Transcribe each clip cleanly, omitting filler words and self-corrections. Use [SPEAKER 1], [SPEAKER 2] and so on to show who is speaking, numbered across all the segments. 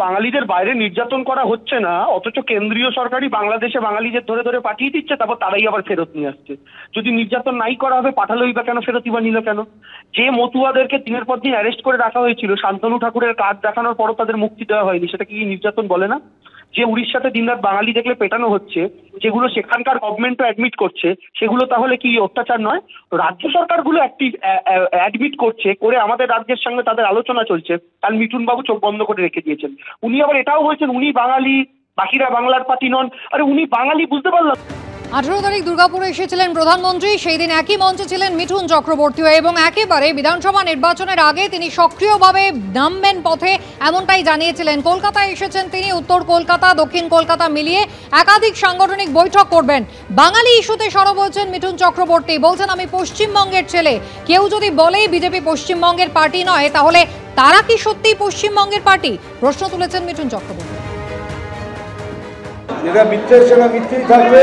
[SPEAKER 1] বাঙালিদের বাইরে নির্যাতন করা হচ্ছে না, অথচ কেন্দ্রীয় সরকারই বাংলাদেশে বাঙালিদের ধরে ধরে পাঠিয়ে দিচ্ছে, তারপর তারাই আবার ফেরত নিয়ে আসছে। যদি নির্যাতন নাই করা হবে পাঠালোই বা কেন, ফেরতই বা নিল কেন? যে মতুয়াদেরকে দিনের পর দিন অ্যারেস্ট করে রাখা হয়েছিল, শান্তনু ঠাকুরের কাজ দেখানোর পরও তাদের মুক্তি দেওয়া হয়নি, সেটা কি নির্যাতন বলে না? যে উড়িষ্যাতে দিনরাত বাঙালি দেখলে পেটানো হচ্ছে, যেগুলো সেখানকার গভর্নমেন্টও অ্যাডমিট করছে, সেগুলো তাহলে কি অত্যাচার নয়? রাজ্য সরকারগুলো অ্যাডমিট করছে, করে আমাদের রাজ্যের সঙ্গে তাদের আলোচনা চলছে। কাল মিঠুন বাবু চোখ বন্ধ করে রেখে দিয়েছেন। উনি আবার এটাও বলছেন উনি বাঙালি, বাকিরা বাংলার পার্টি নন। আরে উনি বাঙালি, বুঝতে পারলাম।
[SPEAKER 2] 18 তারিখ দুর্গাপুরে এসেছিলেন প্রধানমন্ত্রী। সেই দিন একই মঞ্চে ছিলেন মিঠুন চক্রবর্তীও, এবং একেবারে বিধানসভা নির্বাচনের আগে তিনি সক্রিয়ভাবে নামবেন পথে, এমনটাই জানিয়েছিলেন। কলকাতায় এসেছেন তিনি, উত্তর কলকাতা দক্ষিণ কলকাতা মিলিয়ে একাধিক সাংগঠনিক বৈঠক করবেন। বাঙালি ইস্যুতে সরব হয়েছেন মিঠুন চক্রবর্তী, বলছেন আমি পশ্চিমবঙ্গের ছেলে। কেউ যদি বলেই বিজেপি পশ্চিমবঙ্গের পার্টি নয়, তাহলে তারা কি সত্যিই পশ্চিমবঙ্গের পার্টি? প্রশ্ন তুলেছেন মিঠুন চক্রবর্তী।
[SPEAKER 3] যেটা মিথ্যে সেটা মিথ্যেই থাকবে।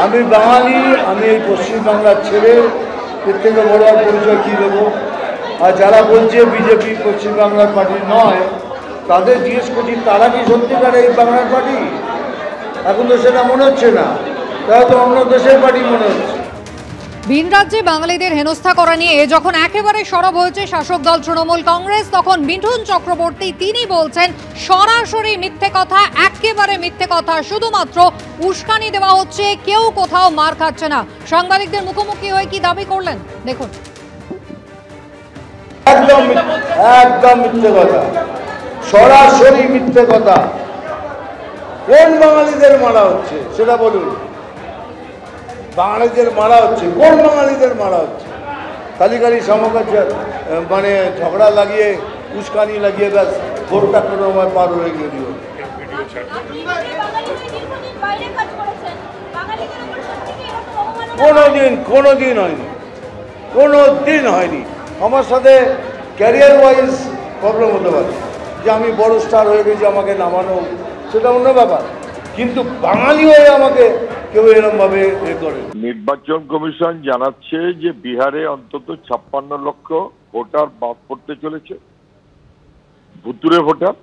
[SPEAKER 3] আমি বাঙালি, আমি এই পশ্চিমবাংলার ছেলে, এর থেকে বড় আর পরিচয় কী দেবো? আর যারা বলছে বিজেপি পশ্চিমবাংলার পার্টি নয়, তাদের জিজ্ঞেস করছি তারা কি সত্যিকার এই বাংলার পার্টি? এখন তো সেটা মনে হচ্ছে না, তারা তো অন্য দেশের পার্টি মনে হচ্ছে।
[SPEAKER 2] ভিন রাজ্যে বাঙালিদের হেনস্থা করা নিয়ে যখন একেবারে সরব হয়েছে শাসক দল তৃণমূল কংগ্রেস, তখন মিঠুন চক্রবর্তী তিনি বলছেন সরাসরি মিথ্যে কথা, একেবারে মিথ্যে কথা, শুধুমাত্র উস্কানি দেওয়া হচ্ছে, কেউ কোথাও মার খাচ্ছে না। সাংবাদিকদের মুখোমুখি হয়ে কি দাবি করলেন দেখুন।
[SPEAKER 3] একদম মিথ্যে কথা, সরাসরি মিথ্যে কথা। কোন বাঙালিদের মারা হচ্ছে সেটা বলুন। বাঙালিদের মারা হচ্ছে, কোন বাঙালিদের মারা হচ্ছে? কালিকালি সমকাজ মানে ঝগড়া লাগিয়ে, উস্কানি লাগিয়ে ব্যাস ভোটটা কোনো পার হয়ে গেল। কোনোদিন হয়নি। আমার সাথে ক্যারিয়ার ওয়াইজ প্রবলেম হতে পারে, যে আমি বড় স্টার হয়ে গেছি, আমাকে নামানো, সেটা অন্য ব্যাপার, কিন্তু বাঙালি হয়ে আমাকে কেউ এরকমভাবে করে।
[SPEAKER 4] নির্বাচন কমিশন জানাচ্ছে যে বিহারে অন্তত 56 লক্ষ ভোটার বাদ পড়তে চলেছে। ভুতুরে ভোটার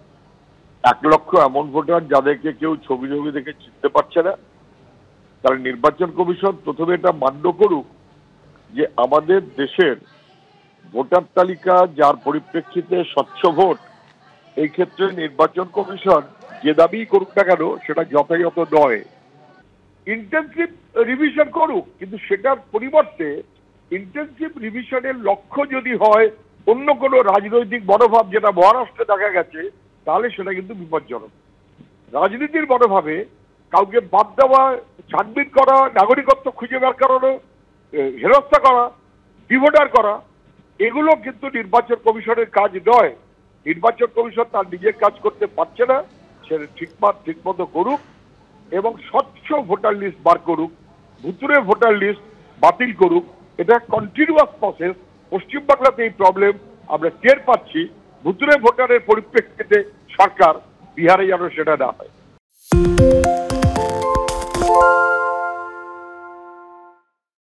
[SPEAKER 4] 1 লক্ষ, এমন ভোটার যাদেরকে কেউ ছবি দেখে চিনতে পারছে না। তাহলে নির্বাচন কমিশন প্রথমে এটা মান্য করুক যে আমাদের দেশের ভোটার তালিকা যার পরিপ্রেক্ষিতে স্বচ্ছ ভোট, এই ক্ষেত্রে নির্বাচন কমিশন যে দাবি করুক না কেন সেটা যথাযথ নয়। ইন্টেনসিভ রিভিশন করুক, কিন্তু সেটার পরিবর্তে ইন্টেনসিভ রিভিশনের লক্ষ্য যদি হয় অন্য কোনো রাজনৈতিক মনোভাব, যেটা মহারাষ্ট্রে দেখা গেছে, তাহলে সেটা কিন্তু বিপজ্জনক। রাজনীতির মনোভাবে কাউকে বাদ দেওয়া, ছাড়বিন করা, নাগরিকত্ব খুঁজে বের করানো, হেনস্থা করা, ডিভোটার করা, এগুলো কিন্তু নির্বাচন কমিশনের কাজ নয়। নির্বাচন কমিশন তার নিজের কাজ করতে পারছে না, সেটা ঠিক মতো করুক এবং স্বচ্ছ ভোটার লিস্ট বার করুক, ভুতুরে ভোটার লিস্ট বাতিল করুক। এটা কন্টিনিউয়াস প্রসেস। পশ্চিমবাংলাতে এই প্রবলেম আমরা টের পাচ্ছি। ভুতুরে ভোটারের পরিপ্রেক্ষিতে সরকার, বিহারে যেন সেটা না হয়।